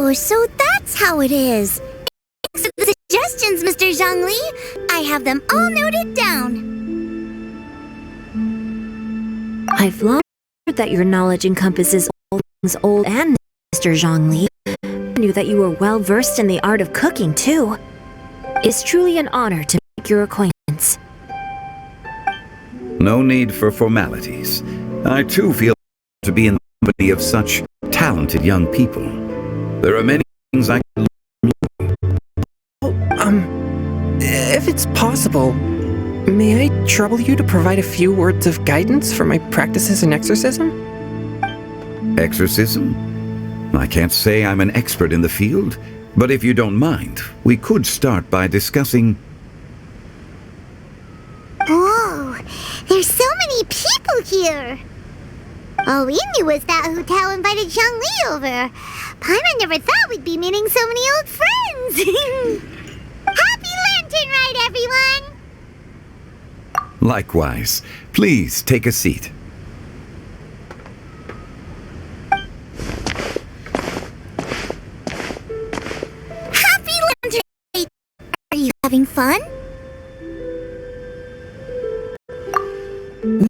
Oh, so that's how it is. Thanks for the suggestions, Mr. Zhongli. I have them all noted down. I've long heard that your knowledge encompasses all things old and new, Mr. Zhongli. I knew that you were well versed in the art of cooking, too. It's truly an honor to make your acquaintance. No need for formalities. I too feel to be in the company of such talented young people. There are many things I can learn from you. If it's possible, may I trouble you to provide a few words of guidance for my practices in exorcism? Exorcism? I can't say I'm an expert in the field, but if you don't mind, we could start by discussing... Oh, there's so many people here. All we knew was that Hu invited Zhongli over. Paimon never thought we'd be meeting so many old friends. Happy Lantern Rite, everyone! Likewise. Please take a seat. Happy Lantern Rite! Are you having fun?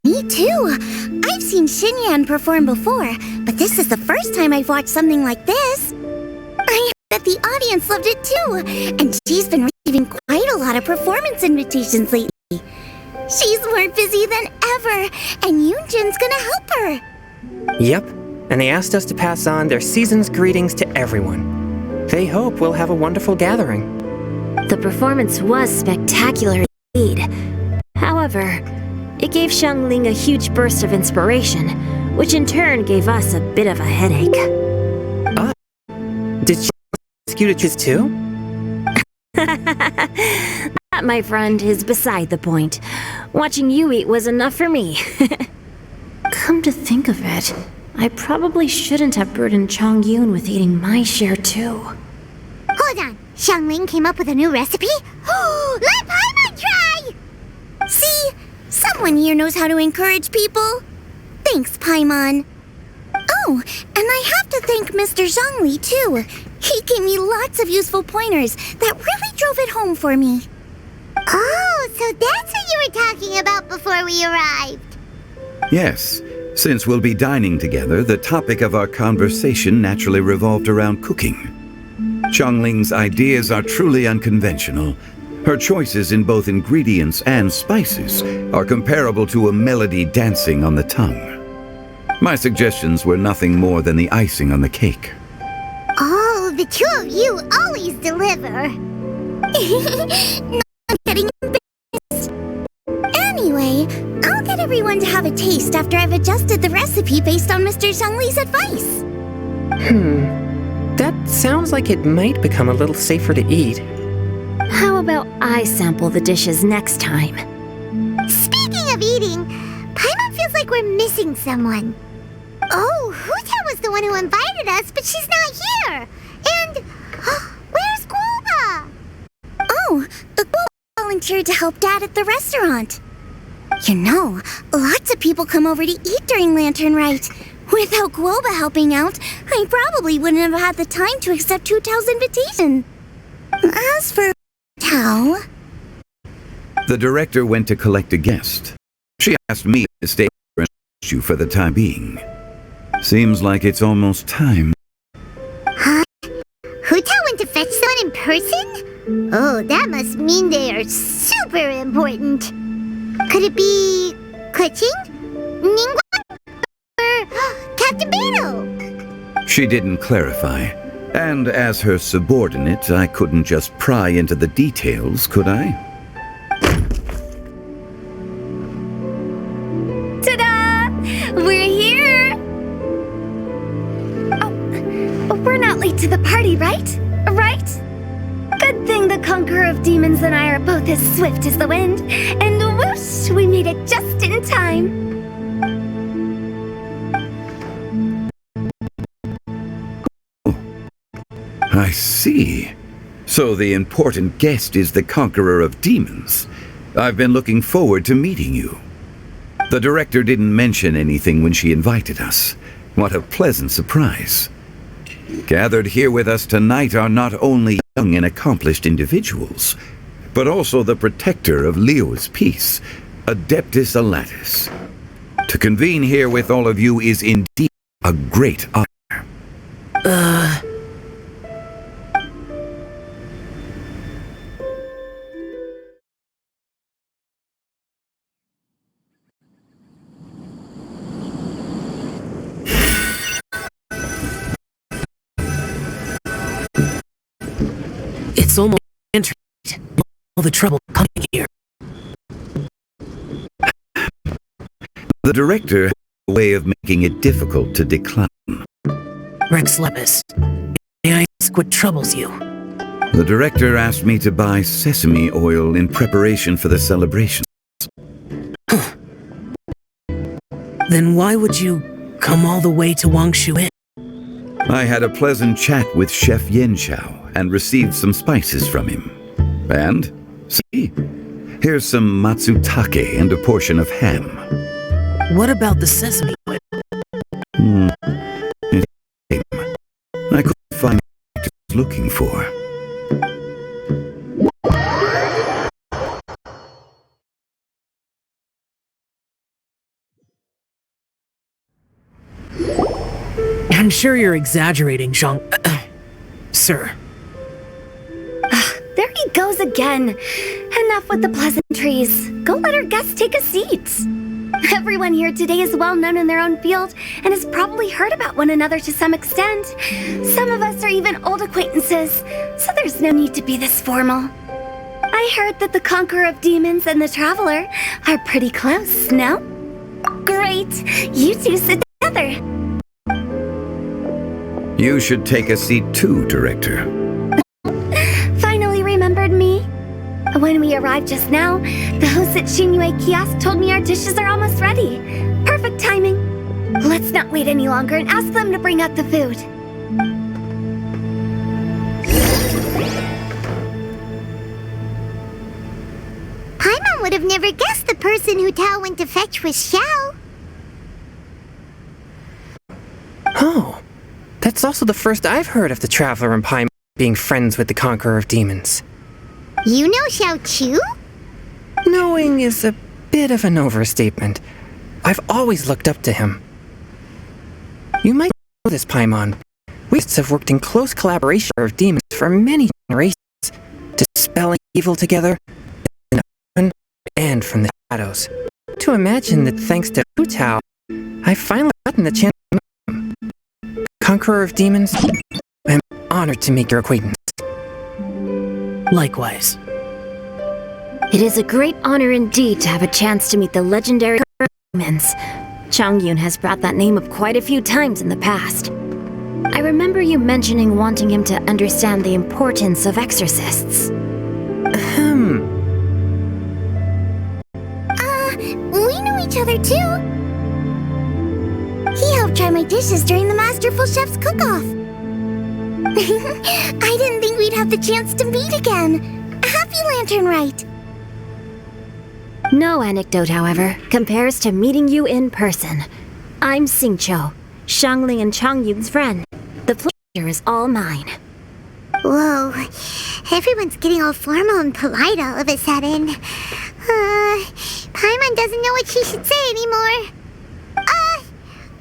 Me too. I've seen Xinyan perform before, but this is the first time I've watched something like this. I heard that the audience loved it too, and she's been receiving quite a lot of performance invitations lately. She's more busy than ever, and Yoonjin's gonna help her. Yep, and they asked us to pass on their season's greetings to everyone. They hope we'll have a wonderful gathering. The performance was spectacular indeed. However, it gave Xiangling a huge burst of inspiration, which in turn gave us a bit of a headache. Did she ask you to choose too? That, my friend, is beside the point. Watching you eat was enough for me. Come to think of it, I probably shouldn't have burdened Chongyun with eating my share too. Hold on, Xiangling came up with a new recipe? Let Paimon try! See? Someone here knows how to encourage people. Thanks, Paimon. Oh, and I have to thank Mr. Zhongli, too. He gave me lots of useful pointers that really drove it home for me. Oh, so that's what you were talking about before we arrived. Yes. Since we'll be dining together, the topic of our conversation naturally revolved around cooking. Xiangling's ideas are truly unconventional. Her choices in both ingredients and spices are comparable to a melody dancing on the tongue. My suggestions were nothing more than the icing on the cake. Oh, the two of you always deliver. Not getting embarrassed. Anyway, I'll get everyone to have a taste after I've adjusted the recipe based on Mr. Zhongli's advice. That sounds like it might become a little safer to eat. How about I sample the dishes next time? Speaking of eating, Paimon feels like we're missing someone. Oh, Huta was the one who invited us, but she's not here. And where's Guoba? Oh, Guoba volunteered to help Dad at the restaurant. You know, lots of people come over to eat during Lantern Rite. Without Guoba helping out, I probably wouldn't have had the time to accept Hu Tao's invitation. As for Tao... The director went to collect a guest. She asked me to stay here and watch you for the time being. Seems like it's almost time. Huh? Hu Tao went to fetch someone in person? Oh, that must mean they are super important. Could it be... Kuching? Ningguang? Or Captain Beto? She didn't clarify. And as her subordinate, I couldn't just pry into the details, could I? Ta-da! We're here! Oh, we're not late to the party, right? Right? Good thing the Conqueror of Demons and I are both as swift as the wind. And whoosh, we made it just in time. I see. So the important guest is the Conqueror of Demons. I've been looking forward to meeting you. The director didn't mention anything when she invited us. What a pleasant surprise. Gathered here with us tonight are not only young and accomplished individuals, but also the protector of Leo's peace, Adeptus Alatus. To convene here with all of you is indeed a great honor. It's almost entered. All the trouble coming here. The director has a way of making it difficult to decline. Rex Lepus, may I ask what troubles you? The director asked me to buy sesame oil in preparation for the celebration. Then why would you come all the way to Wangshu Inn? I had a pleasant chat with Chef Yenchao and received some spices from him. And, see, here's some matsutake and a portion of ham. What about the sesame oil? I couldn't find what I was looking for. I'm sure you're exaggerating, Zhang... Sir. There he goes again. Enough with the pleasantries. Go let our guests take a seat. Everyone here today is well known in their own field and has probably heard about one another to some extent. Some of us are even old acquaintances, so there's no need to be this formal. I heard that the Conqueror of Demons and the Traveler are pretty close, no? Great! You two sit together. You should take a seat too, Director. Finally remembered me? When we arrived just now, the host at Shinue Kiosk told me our dishes are almost ready. Perfect timing. Let's not wait any longer and ask them to bring out the food. Paimon would have never guessed the person who Tao went to fetch was Xiao. Oh, that's also the first I've heard of the Traveler and Paimon being friends with the Conqueror of Demons. You know Xiao Chu? Knowing is a bit of an overstatement. I've always looked up to him. You might know this, Paimon. We have worked in close collaboration with demons for many generations, dispelling evil together, in the open and from the shadows. To imagine that thanks to Hu Tao, I've finally gotten the chance to meet him. Conqueror of Demons, I'm honored to make your acquaintance. Likewise. It is a great honor indeed to have a chance to meet the legendary Demons. Changyun has brought that name up quite a few times in the past. I remember you mentioning wanting him to understand the importance of exorcists. We know each other too. He helped try my dishes during the Masterful Chef's cook-off. I didn't think we'd have the chance to meet again. Happy Lantern Rite. No anecdote, however, compares to meeting you in person. I'm Xingqiu, Shangling and Changyun's friend. The pleasure is all mine. Whoa, everyone's getting all formal and polite all of a sudden. Paimon doesn't know what she should say anymore.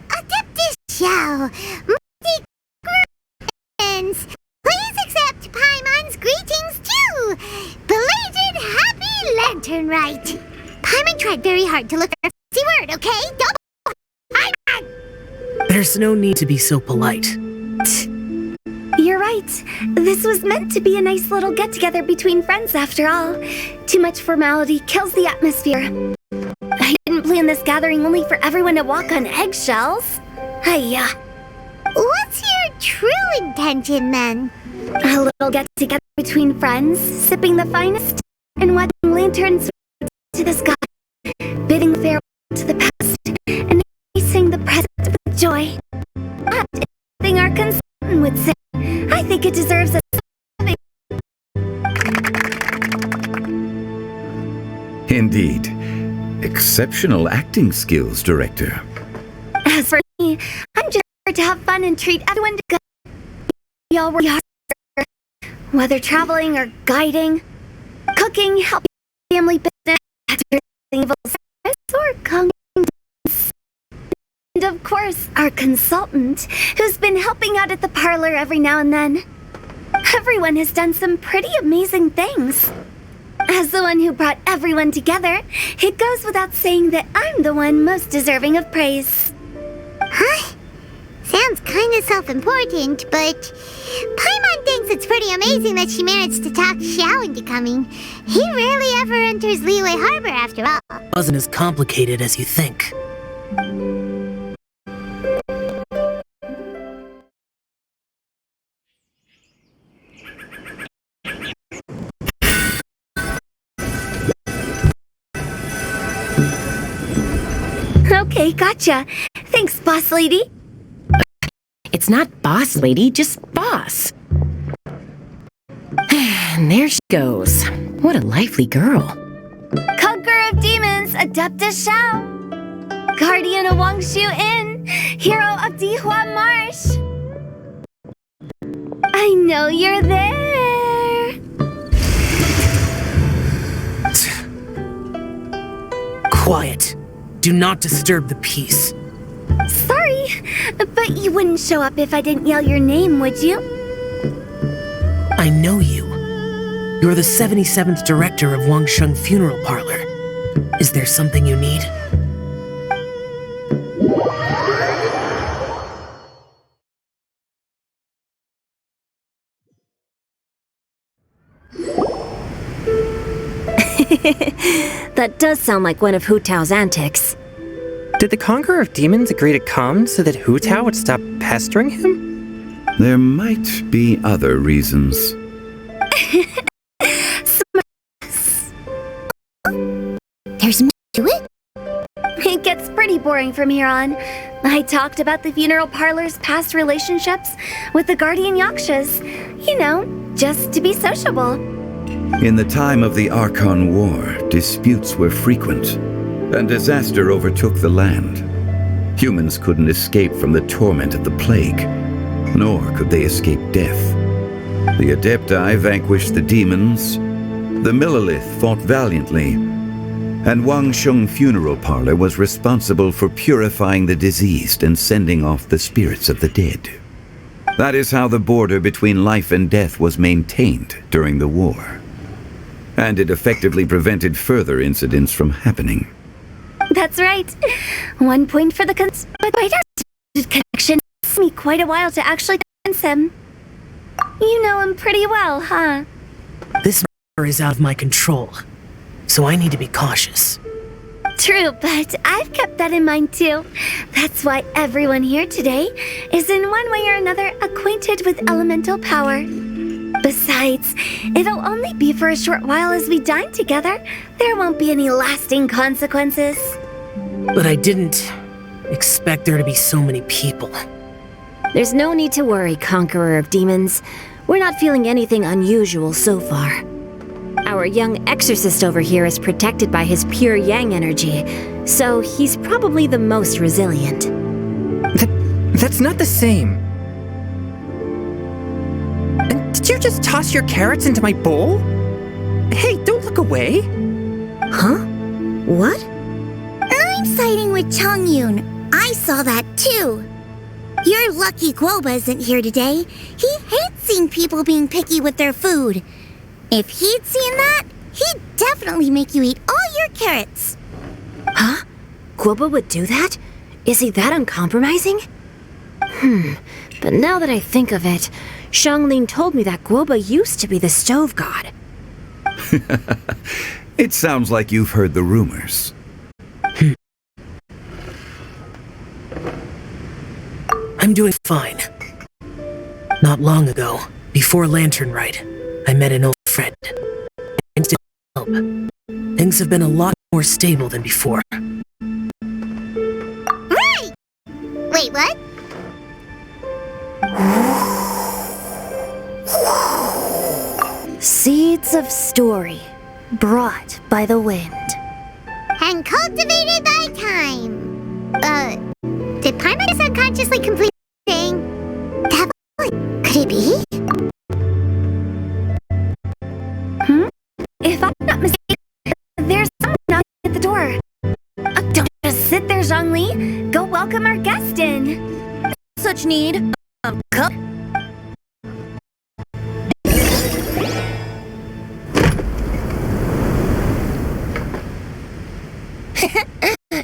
Adeptus Xiao, mighty friends, please accept Paimon's greetings too. Belated Happy Lantern Rite. Paimon tried very hard to look for a fancy word, okay? Don't... There's no need to be so polite. You're right. This was meant to be a nice little get-together between friends after all. Too much formality kills the atmosphere. I didn't plan this gathering only for everyone to walk on eggshells. Hiya. What's your true intention then? A little get-together between friends, sipping the finest, and watching lanterns to the sky, bidding farewell to the past, and embracing the present with joy. Not anything our consultant would say. I think it deserves a... Indeed. Exceptional acting skills, Director. As for me, I'm just here to have fun and treat everyone to good. all work hard, whether traveling or guiding, cooking, helping family business, evil service, or conquering. And of course, our consultant, who's been helping out at the parlor every now and then. Everyone has done some pretty amazing things. As the one who brought everyone together, it goes without saying that I'm the one most deserving of praise. Huh? Sounds kinda self-important, but Paimon thinks it's pretty amazing that she managed to talk Xiao into coming. He rarely ever enters Liyue Harbor after all. Wasn't as complicated as you think. Okay, gotcha. Thanks, boss lady. It's not boss lady, just boss. And there she goes. What a lively girl. Conqueror of demons, Adeptus Xiao. Guardian of Wangshu Inn, hero of Dihua Marsh. I know you're there. Quiet. Do not disturb the peace. Sorry, but you wouldn't show up if I didn't yell your name, would you? I know you. You're the 77th director of Wangsheng Funeral Parlor. Is there something you need? That does sound like one of Hu Tao's antics. Did the Conqueror of Demons agree to come so that Hu Tao would stop pestering him? There might be other reasons. There's more to it? It gets pretty boring from here on. I talked about the funeral parlor's past relationships with the guardian yakshas. You know, just to be sociable. In the time of the Archon War, disputes were frequent, and disaster overtook the land. Humans couldn't escape from the torment of the plague, nor could they escape death. The Adepti vanquished the demons, the Millelith fought valiantly, and Wangsheng Funeral Parlor was responsible for purifying the diseased and sending off the spirits of the dead. That is how the border between life and death was maintained during the war. And it effectively prevented further incidents from happening. That's right. 1 point for the connection. It took me quite a while to actually convince him. You know him pretty well, huh? This matter is out of my control, so I need to be cautious. True, but I've kept that in mind too. That's why everyone here today is in one way or another acquainted with elemental power. Besides, it'll only be for a short while as we dine together. There won't be any lasting consequences. But I didn't expect there to be so many people. There's no need to worry, Conqueror of Demons. We're not feeling anything unusual so far. Our young exorcist over here is protected by his pure yang energy, so he's probably the most resilient. That's not the same. And did you just toss your carrots into my bowl? Hey, don't look away. Huh? What? I'm siding with Chongyun. I saw that too. You're lucky Guoba isn't here today. He hates seeing people being picky with their food. If he'd seen that, he'd definitely make you eat all your carrots. Huh? Guoba would do that? Is he that uncompromising? But now that I think of it, Xiangling told me that Guoba used to be the stove god. It sounds like you've heard the rumors. I'm doing fine. Not long ago, before Lantern Rite, I met an old friend. Thanks to help, things have been a lot more stable than before. Right! Wait, what? Seeds of story, brought by the wind. And cultivated by time. Did Paimon just unconsciously complete the thing? Could it be? welcome our guest in. Such need. Come.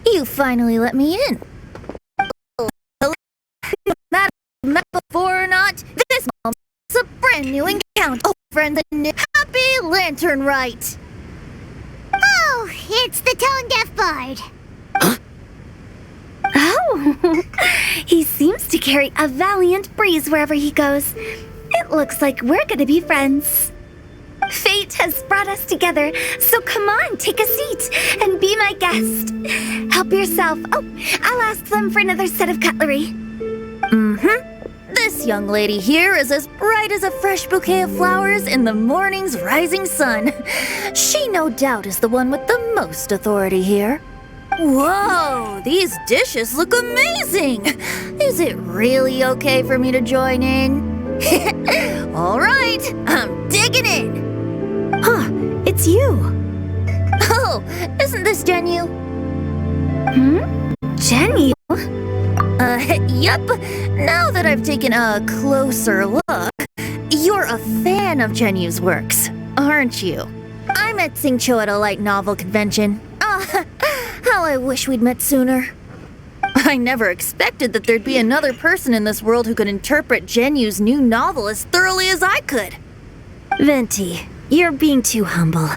You finally let me in. Matter met before or not, this is a brand new encounter. Oh, friend, the new Happy Lantern Rite. Oh, it's the tone-deaf bard. Oh, he seems to carry a valiant breeze wherever he goes. It looks like we're gonna be friends. Fate has brought us together, so come on, take a seat and be my guest. Help yourself. Oh, I'll ask them for another set of cutlery. This young lady here is as bright as a fresh bouquet of flowers in the morning's rising sun. She no doubt is the one with the most authority here. Whoa, these dishes look amazing! Is it really okay for me to join in? All right, I'm digging in. Huh, it's you. Oh, isn't this Genu? Jenny? Yep. Now that I've taken a closer look, you're a fan of Genu's works, aren't you? I met Xingqiu at a light novel convention. How I wish we'd met sooner. I never expected that there'd be another person in this world who could interpret Genu's new novel as thoroughly as I could. Venti, you're being too humble.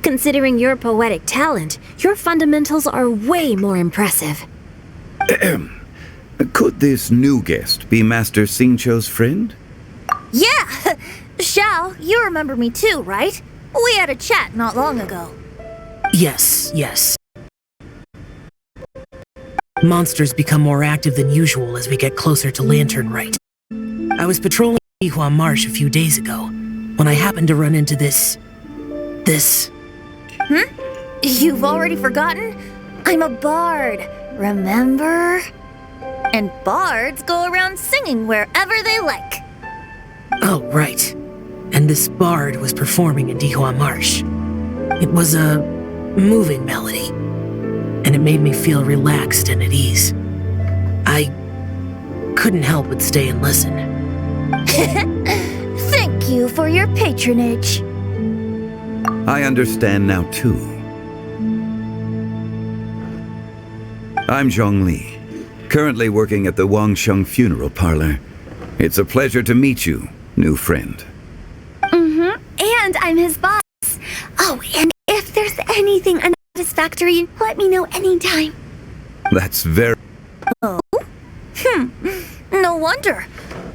Considering your poetic talent, your fundamentals are way more impressive. Could this new guest be Master Xingqiu's friend? Yeah! Xiao, you remember me too, right? We had a chat not long ago. Yes. Monsters become more active than usual as we get closer to Lantern Rite. I was patrolling Dihua Marsh a few days ago when I happened to run into this. You've already forgotten? I'm a bard, remember? And bards go around singing wherever they like. Oh, right. And this bard was performing in Dihua Marsh. It was a moving melody, and it made me feel relaxed and at ease. I couldn't help but stay and listen. Thank you for your patronage. I understand now, too. I'm Zhongli, currently working at the Wangsheng Funeral Parlor. It's a pleasure to meet you, new friend. And I'm his boss. Oh, and if there's anything unsatisfactory, let me know anytime. That's very... No wonder.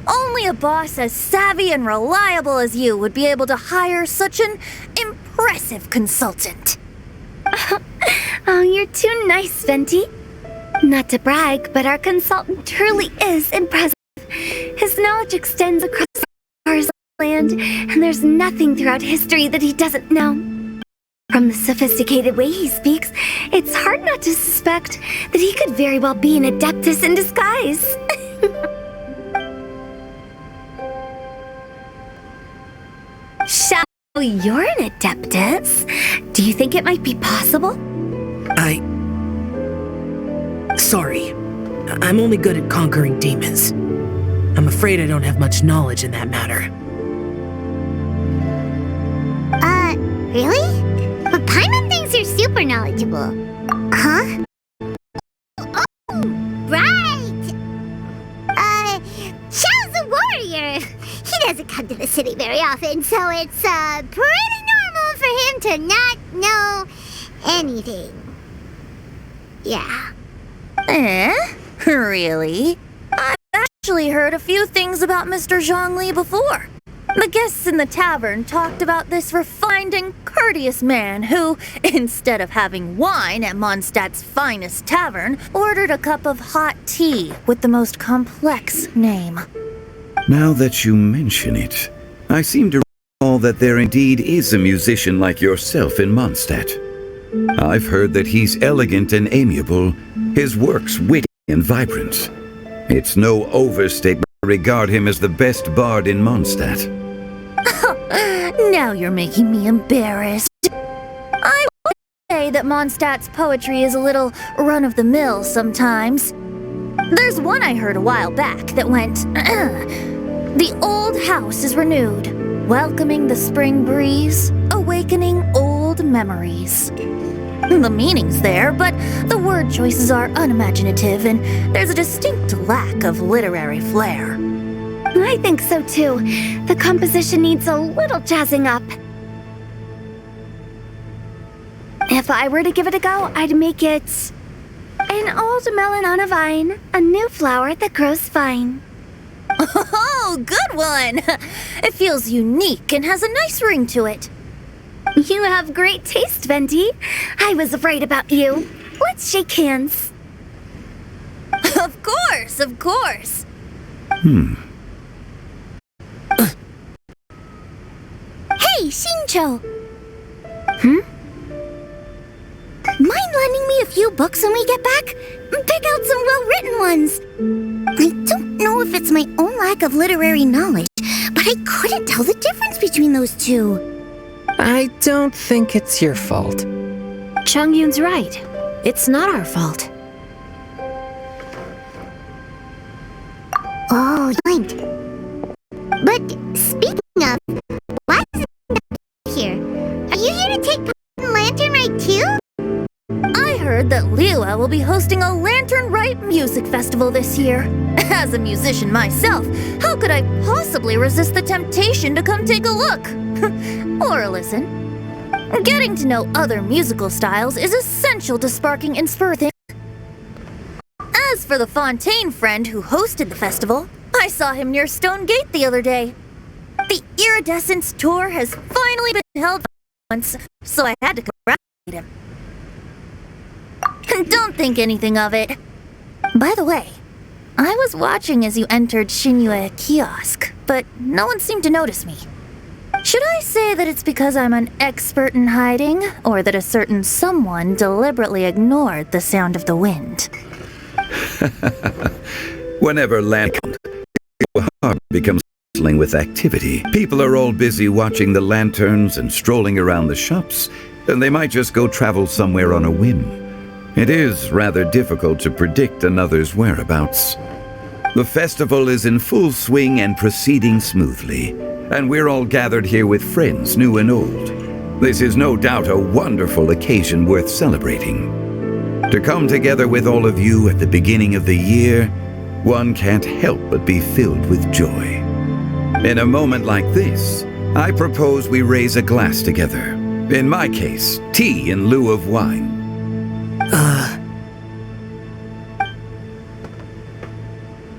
Only a boss as savvy and reliable as you would be able to hire such an impressive consultant. Oh, you're too nice, Venti. Not to brag, but our consultant truly is impressive. His knowledge extends across our land, and there's nothing throughout history that he doesn't know. From the sophisticated way he speaks, it's hard not to suspect that he could very well be an adeptus in disguise. Xiao, you're an adeptus. Do you think it might be possible? Sorry. I'm only good at conquering demons. I'm afraid I don't have much knowledge in that matter. Really? But Paimon thinks you're super knowledgeable. Huh? Oh, right! Xiao's a warrior. He doesn't come to the city very often, so it's, pretty normal for him to not know anything. Yeah. Really? I've actually heard a few things about Mr. Zhongli before. The guests in the tavern talked about this refined and courteous man who, instead of having wine at Mondstadt's finest tavern, ordered a cup of hot tea with the most complex name. Now that you mention it, I seem to recall that there indeed is a musician like yourself in Mondstadt. I've heard that he's elegant and amiable, his works witty and vibrant. It's no overstatement to regard him as the best bard in Mondstadt. Now you're making me embarrassed. I would say that Mondstadt's poetry is a little run-of-the-mill sometimes. There's one I heard a while back that went, the old house is renewed, welcoming the spring breeze, awakening old memories. The meaning's there, but the word choices are unimaginative and there's a distinct lack of literary flair. I think so too. The composition needs a little jazzing up. If I were to give it a go, I'd make it an old melon on a vine, a new flower that grows fine. Oh, good one! It feels unique and has a nice ring to it. You have great taste, Venti. I was right about you. Let's shake hands. Of course, of course. Hey, Shincho! Mind lending me a few books when we get back? Pick out some well-written ones. I don't know if it's my own lack of literary knowledge, but I couldn't tell the difference between those two. I don't think it's your fault. Chongyun's right. It's not our fault. Oh, point. But speaking of, why is it here? Are you here to take part in Lantern Rite too? I heard that Liua will be hosting a Lantern Rite music festival this year. As a musician myself, how could I possibly resist the temptation to come take a look? Or listen. Getting to know other musical styles is essential to sparking inspiration. As for the Fontaine friend who hosted the festival, I saw him near Stone Gate the other day. The Iridescence tour has finally been held once, so I had to congratulate him. Don't think anything of it. By the way, I was watching as you entered Shinyue Kiosk, but no one seemed to notice me. Should I say that it's because I'm an expert in hiding, or that a certain someone deliberately ignored the sound of the wind? Whenever land comes, your heart becomes bustling with activity. People are all busy watching the lanterns and strolling around the shops, and they might just go travel somewhere on a whim. It is rather difficult to predict another's whereabouts. The festival is in full swing and proceeding smoothly, and we're all gathered here with friends new and old. This is no doubt a wonderful occasion worth celebrating. To come together with all of you at the beginning of the year, one can't help but be filled with joy. In a moment like this, I propose we raise a glass together. In my case, tea in lieu of wine.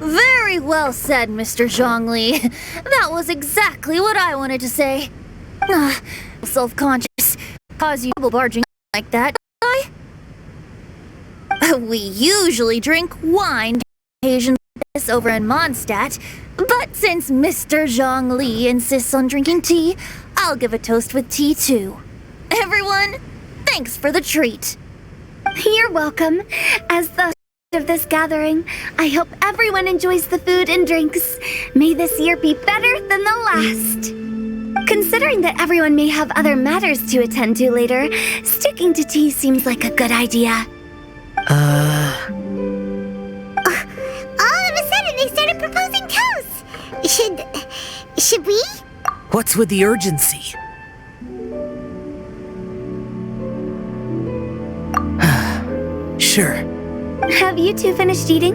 Very well said, Mr. Zhongli. That was exactly what I wanted to say. Self-conscious. Cause you double barging like that, I? We usually drink wine occasions like this over in Mondstadt, but since Mr. Zhongli insists on drinking tea, I'll give a toast with tea too. Everyone, thanks for the treat. You're welcome. As the of this gathering, I hope everyone enjoys the food and drinks. May this year be better than the last. Considering that everyone may have other matters to attend to later, sticking to tea seems like a good idea. All of a sudden, they started proposing toasts. Should we? What's with the urgency? Sure. Have you two finished eating?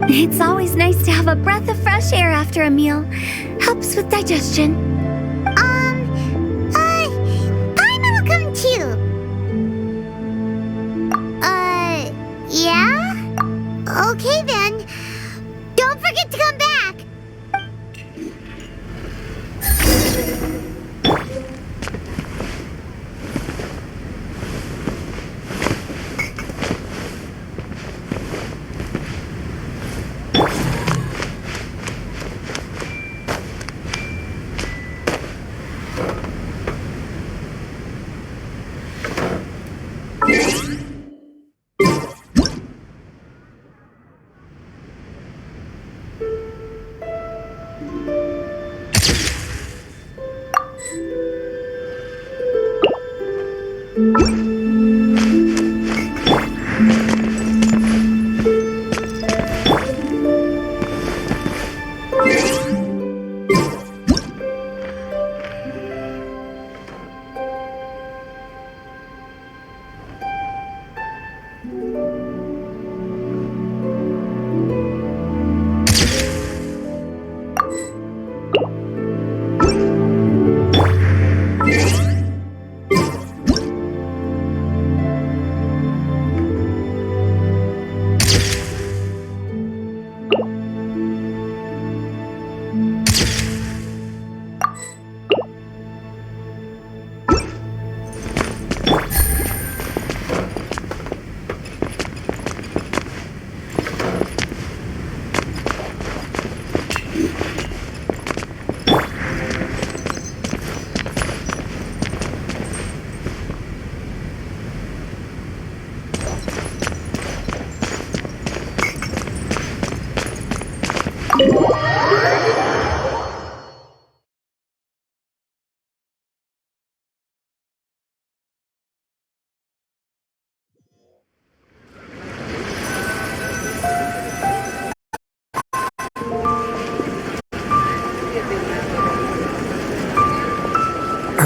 It's always nice to have a breath of fresh air after a meal. Helps with digestion. Paimon will come too. Yeah? Okay then. Don't forget to come back. Are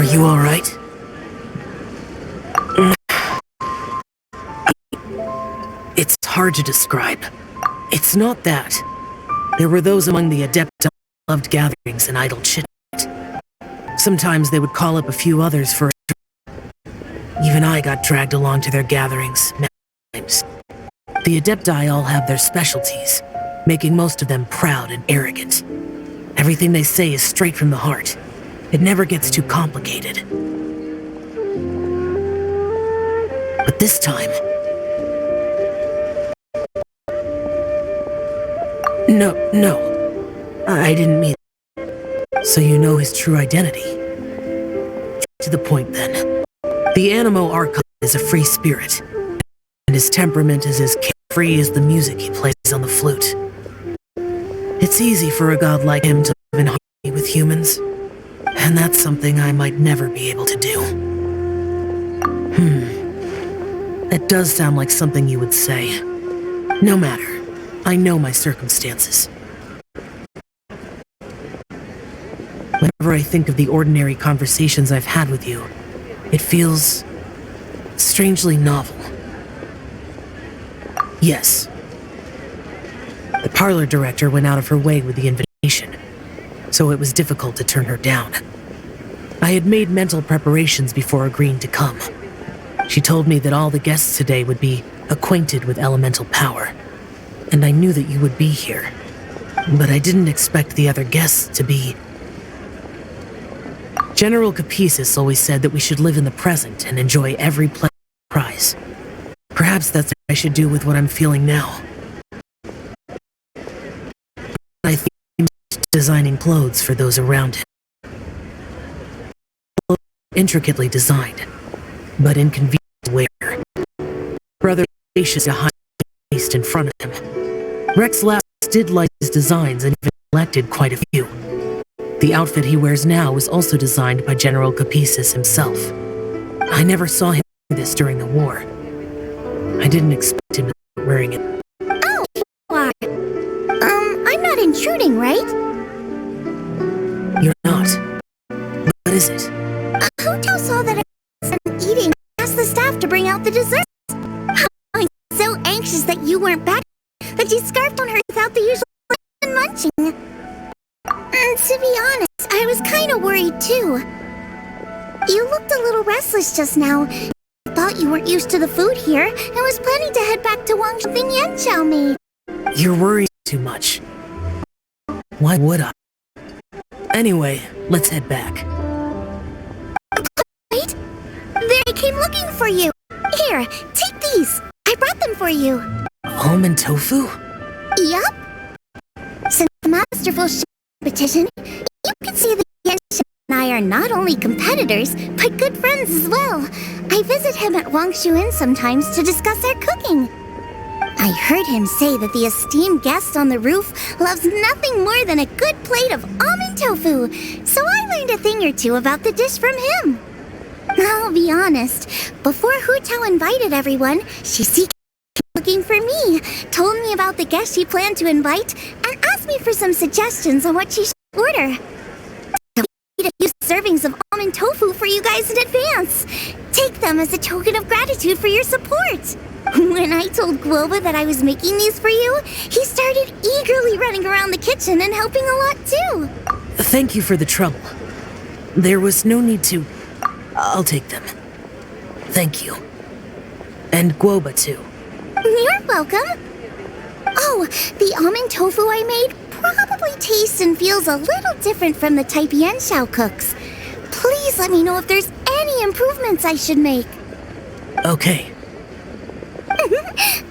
you alright? It's hard to describe. It's not that. There were those among the adept who loved gatherings and idle chit. Sometimes they would call up a few others for a drink. Even I got dragged along to their gatherings many times. The Adepti all have their specialties, making most of them proud and arrogant. Everything they say is straight from the heart. It never gets too complicated. But this time... No. I didn't mean that. So you know his true identity. To the point, then. The Animo Archon is a free spirit, and his temperament is as carefree as the music he plays on the flute. It's easy for a god like him to live in harmony with humans, and that's something I might never be able to do. That does sound like something you would say. No matter. I know my circumstances. Whenever I think of the ordinary conversations I've had with you, it feels strangely novel. Yes. The parlor director went out of her way with the invitation, so it was difficult to turn her down. I had made mental preparations before agreeing to come. She told me that all the guests today would be acquainted with elemental power, and I knew that you would be here. But I didn't expect the other guests to be... General Capisis always said that we should live in the present and enjoy every pleasant surprise. Perhaps that's what I should do with what I'm feeling now. I think he's designing clothes for those around him. Intricately designed, but inconvenient to wear. Rather spacious to hide in front of him. Rex Lass did like his designs and even selected quite a few. The outfit he wears now was also designed by General Capisis himself. I never saw him do this during the war. I didn't expect him to start wearing it. Oh, you are. I'm not intruding, right? You're not. What is it? Hotel saw that I wasn't eating and asked the staff to bring out the desserts. I'm so anxious that you weren't back that she scarfed on her without the usual and munching. And to be honest, I was kind of worried too. You looked a little restless just now. I thought you weren't used to the food here and was planning to head back to Wang something Yanchao made. You're worried too much. Why would I? Anyway, let's head back. Wait, there I came looking for you. Here, take these. I brought them for you. Almond tofu? Yup. Since the masterful competition, you can see that Genshin and I are not only competitors, but good friends as well. I visit him at Wangshu Inn sometimes to discuss our cooking. I heard him say that the esteemed guest on the roof loves nothing more than a good plate of almond tofu, so I learned a thing or two about the dish from him. I'll be honest, before Hu Tao invited everyone, she secretly looking for me, told me about the guests she planned to invite, and asked me for some suggestions on what she should order. I'll eat a few servings of almond tofu for you guys in advance. Take them as a token of gratitude for your support. When I told Guoba that I was making these for you, he started eagerly running around the kitchen and helping a lot too. Thank you for the trouble. There was no need to... I'll take them. Thank you. And Guoba too. You're welcome. Oh, the almond tofu I made probably tastes and feels a little different from the type Yanshao cooks. Please let me know if there's any improvements I should make. Okay.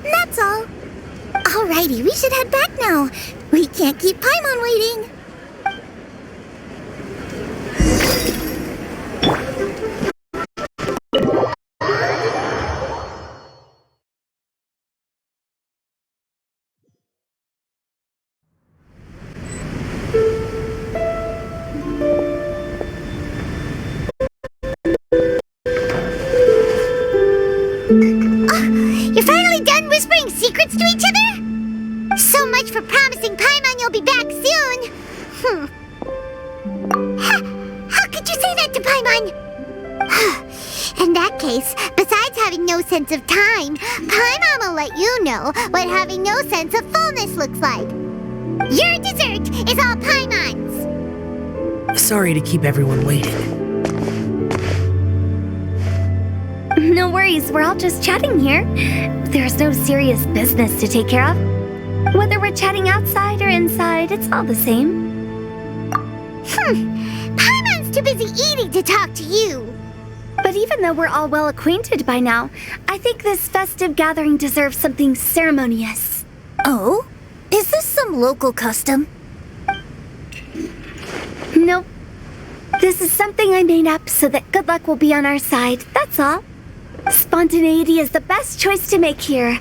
That's all. Alrighty, we should head back now. We can't keep Paimon waiting. promising Paimon you'll be back soon. How could you say that to Paimon? In that case, besides having no sense of time, Paimon will let you know what having no sense of fullness looks like. Your dessert is all Paimon's. Sorry to keep everyone waiting. No worries, we're all just chatting here. There's no serious business to take care of. Whether we're chatting outside or inside, it's all the same. Paimon's too busy eating to talk to you. But even though we're all well acquainted by now, I think this festive gathering deserves something ceremonious. Oh? Is this some local custom? Nope. This is something I made up so that good luck will be on our side, that's all. Spontaneity is the best choice to make here.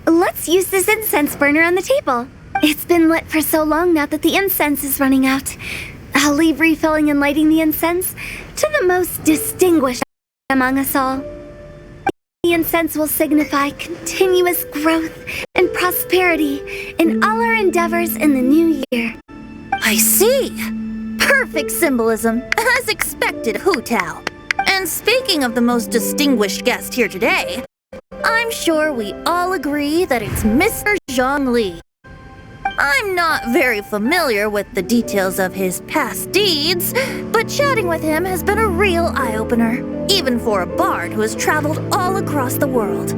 Let's use this incense burner on the table. It's been lit for so long now that the incense is running out. I'll leave refilling and lighting the incense to the most distinguished among us all. The incense will signify continuous growth and prosperity in all our endeavors in the new year. I see. Perfect symbolism, as expected, Hu Tao. And speaking of the most distinguished guest here today, I'm sure we all agree that it's Mr. Zhang Li. I'm not very familiar with the details of his past deeds, but chatting with him has been a real eye-opener, even for a bard who has traveled all across the world.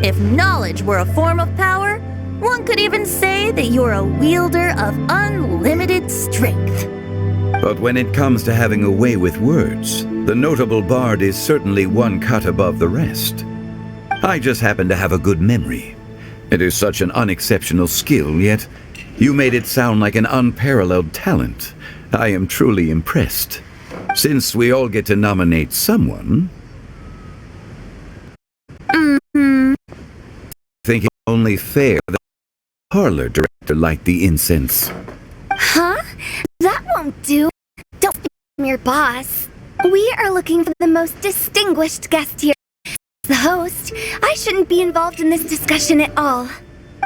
If knowledge were a form of power, one could even say that you're a wielder of unlimited strength. But when it comes to having a way with words, the notable bard is certainly one cut above the rest. I just happen to have a good memory. It is such an unexceptional skill, yet you made it sound like an unparalleled talent. I am truly impressed. Since we all get to nominate someone... I think it's only fair that the parlor director light the incense. Huh? That won't do. Don't speak from your boss. We are looking for the most distinguished guest here. As the host, I shouldn't be involved in this discussion at all.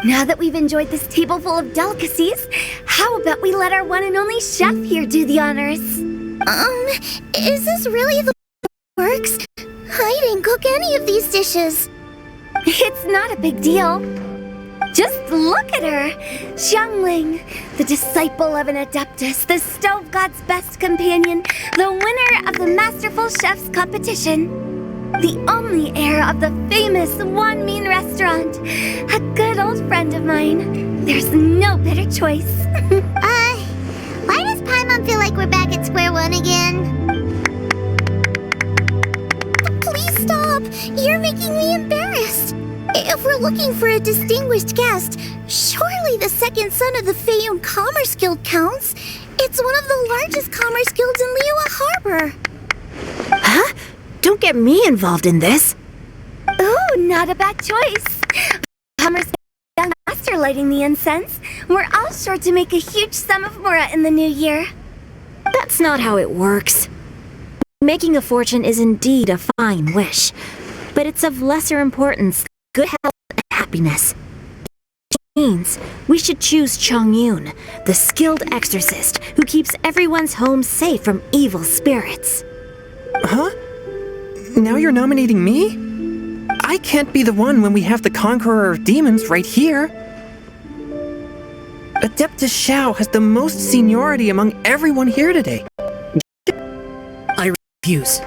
Now that we've enjoyed this table full of delicacies, how about we let our one and only chef here do the honors? Is this really the way it works? I didn't cook any of these dishes. It's not a big deal. Just look at her! Xiangling, the disciple of an adeptus, the stove god's best companion, the winner of the Masterful Chef's competition. The only heir of the famous Wan Min restaurant. A good old friend of mine. There's no better choice. Why does Paimon feel like we're back at square one again? Please stop! You're making me embarrassed. If we're looking for a distinguished guest, surely the second son of the Feiyun Commerce Guild counts. It's one of the largest commerce guilds in Liyue Harbor. Huh? Don't get me involved in this. Ooh, not a bad choice. Commerce young master lighting the incense. We're all sure to make a huge sum of mora in the new year. That's not how it works. Making a fortune is indeed a fine wish, but it's of lesser importance than good health and happiness. Which means we should choose Chongyun, the skilled exorcist who keeps everyone's home safe from evil spirits. Huh? Now you're nominating me? I can't be the one when we have the Conqueror of Demons right here. Adeptus Xiao has the most seniority among everyone here today. I refuse.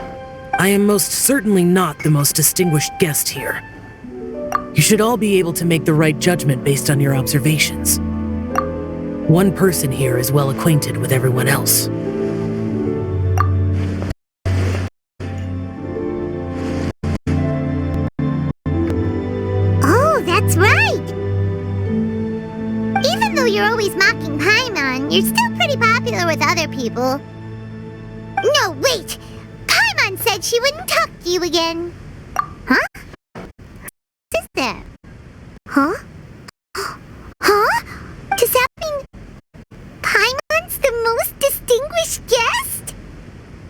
I am most certainly not the most distinguished guest here. You should all be able to make the right judgment based on your observations. One person here is well acquainted with everyone else. That's right! Even though you're always mocking Paimon, you're still pretty popular with other people. No, wait! Paimon said she wouldn't talk to you again. Huh? What is that? Huh? Huh? Does that mean Paimon's the most distinguished guest?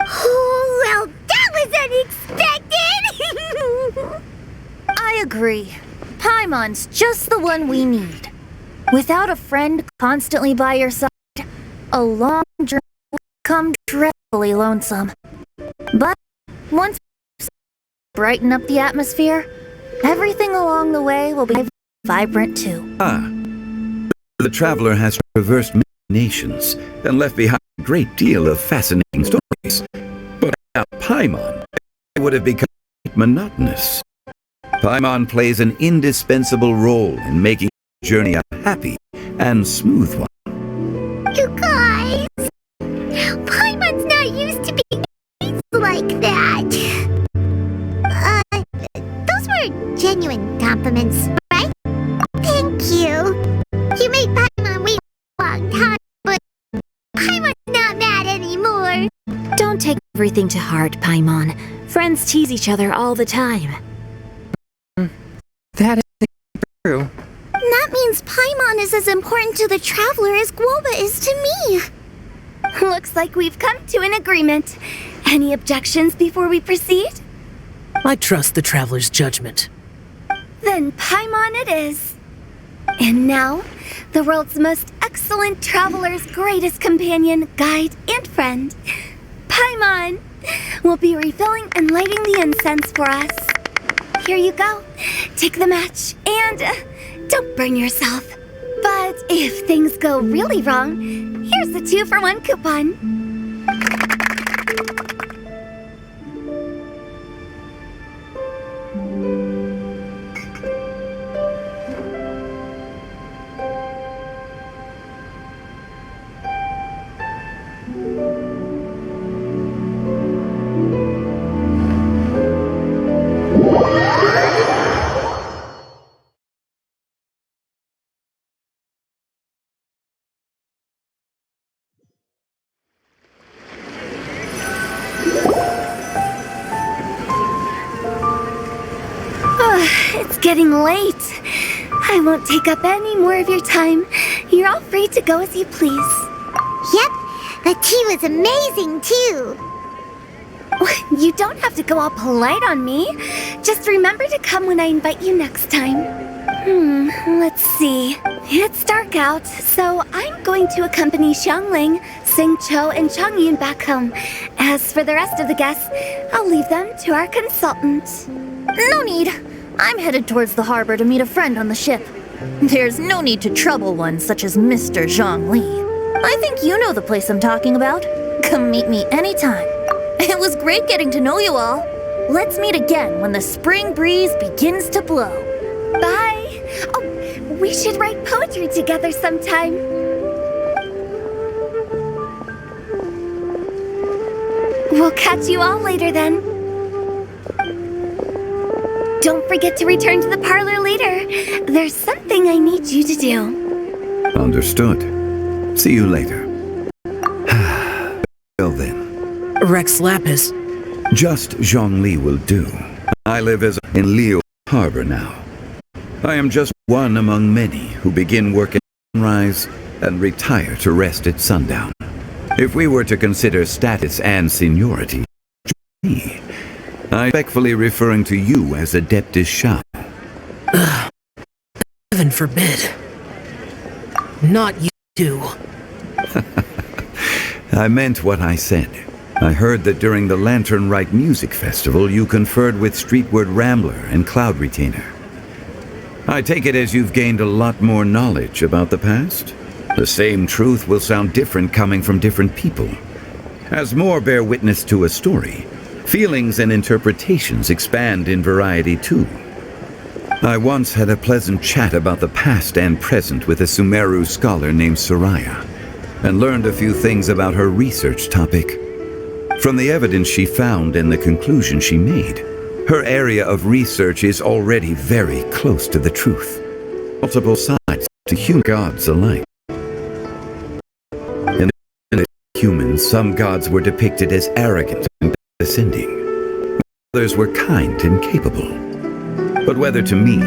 Oh, well, that was unexpected! I agree. Paimon's just the one we need. Without a friend constantly by your side, a long journey will become dreadfully lonesome. But once you brighten up the atmosphere, everything along the way will be vibrant too. The traveler has traversed many nations and left behind a great deal of fascinating stories. But without Paimon, it would have become monotonous. Paimon plays an indispensable role in making the journey a happy and smooth one. You guys, Paimon's not used to being like that. Those were genuine compliments, right? Thank you. You made Paimon wait a long time, but Paimon's not mad anymore. Don't take everything to heart, Paimon. Friends tease each other all the time. That is true. That means Paimon is as important to the traveler as Guoba is to me. Looks like we've come to an agreement. Any objections before we proceed? I trust the traveler's judgment. Then Paimon it is. And now, the world's most excellent traveler's greatest companion, guide, and friend, Paimon, will be refilling and lighting the incense for us. Here you go. Take the match and don't burn yourself. But if things go really wrong, here's the 2-for-1 coupon. It's getting late. I won't take up any more of your time. You're all free to go as you please. Yep, the tea was amazing too. You don't have to go all polite on me. Just remember to come when I invite you next time. Let's see. It's dark out, so I'm going to accompany Xiangling, Xingqiu, and Chongyun back home. As for the rest of the guests, I'll leave them to our consultant. No need. I'm headed towards the harbor to meet a friend on the ship. There's no need to trouble one such as Mr. Zhang Li. I think you know the place I'm talking about. Come meet me anytime. It was great getting to know you all. Let's meet again when the spring breeze begins to blow. Bye. Oh, we should write poetry together sometime. We'll catch you all later then. Don't forget to return to the parlor later. There's something I need you to do. Understood. See you later. Well then. Rex Lapis. Just Zhongli will do. I live in Liu Harbor now. I am just one among many who begin work at sunrise and retire to rest at sundown. If we were to consider status and seniority, me, I respectfully referring to you as Adeptus Shao. Heaven forbid. Not you too. I meant what I said. I heard that during the Lantern Rite Music Festival you conferred with Streetward Rambler and Cloud Retainer. I take it as you've gained a lot more knowledge about the past? The same truth will sound different coming from different people. As more bear witness to a story, feelings and interpretations expand in variety too. I once had a pleasant chat about the past and present with a Sumeru scholar named Soraya, and learned a few things about her research topic. From the evidence she found and the conclusion she made, her area of research is already very close to the truth. Multiple sides to human gods alike. In humans, some gods were depicted as arrogant and condescending. Others were kind and capable. But whether to me,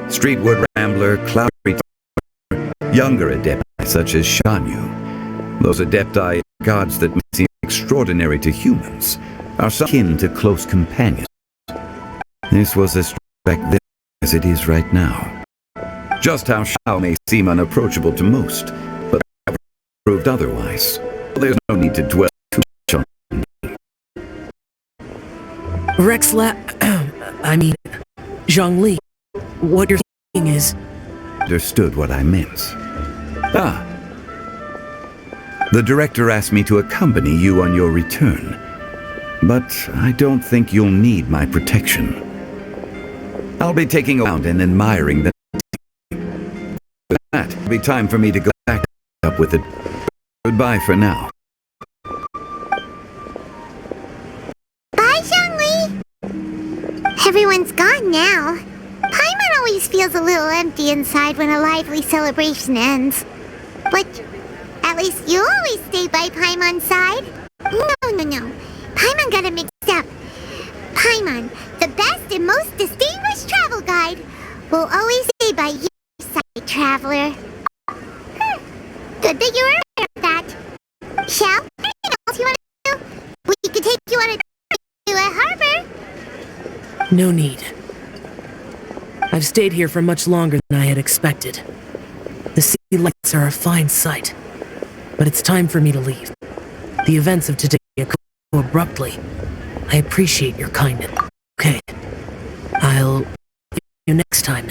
Streetward Rambler, Cloud Retainer, younger adepti such as Shanyu, those adepti gods that seem extraordinary to humans, are some akin to close companions. This was as back then as it is right now. Just how Shao may seem unapproachable to most, but I have proved otherwise. There's no need to dwell too much on Zhongli, what you're saying is... Understood what I meant. Ah. The director asked me to accompany you on your return, but I don't think you'll need my protection. I'll be taking around and admiring the... With that, it'll be time for me to go back up with it. Goodbye for now. Bye, Zhongli! Everyone's gone now. Paimon always feels a little empty inside when a lively celebration ends. But at least you always stay by Paimon's side. No. Paimon got it mixed up. Paimon, the best and most distinguished travel guide, will always stay by your side, traveler. Good that you were aware of that. Shall, anything else you want to do? We could take you on a trip to a harbor. No need. I've stayed here for much longer than I had expected. The sea lights are a fine sight, but it's time for me to leave. The events of today occurred so abruptly. I appreciate your kindness. Okay. I'll see you next time.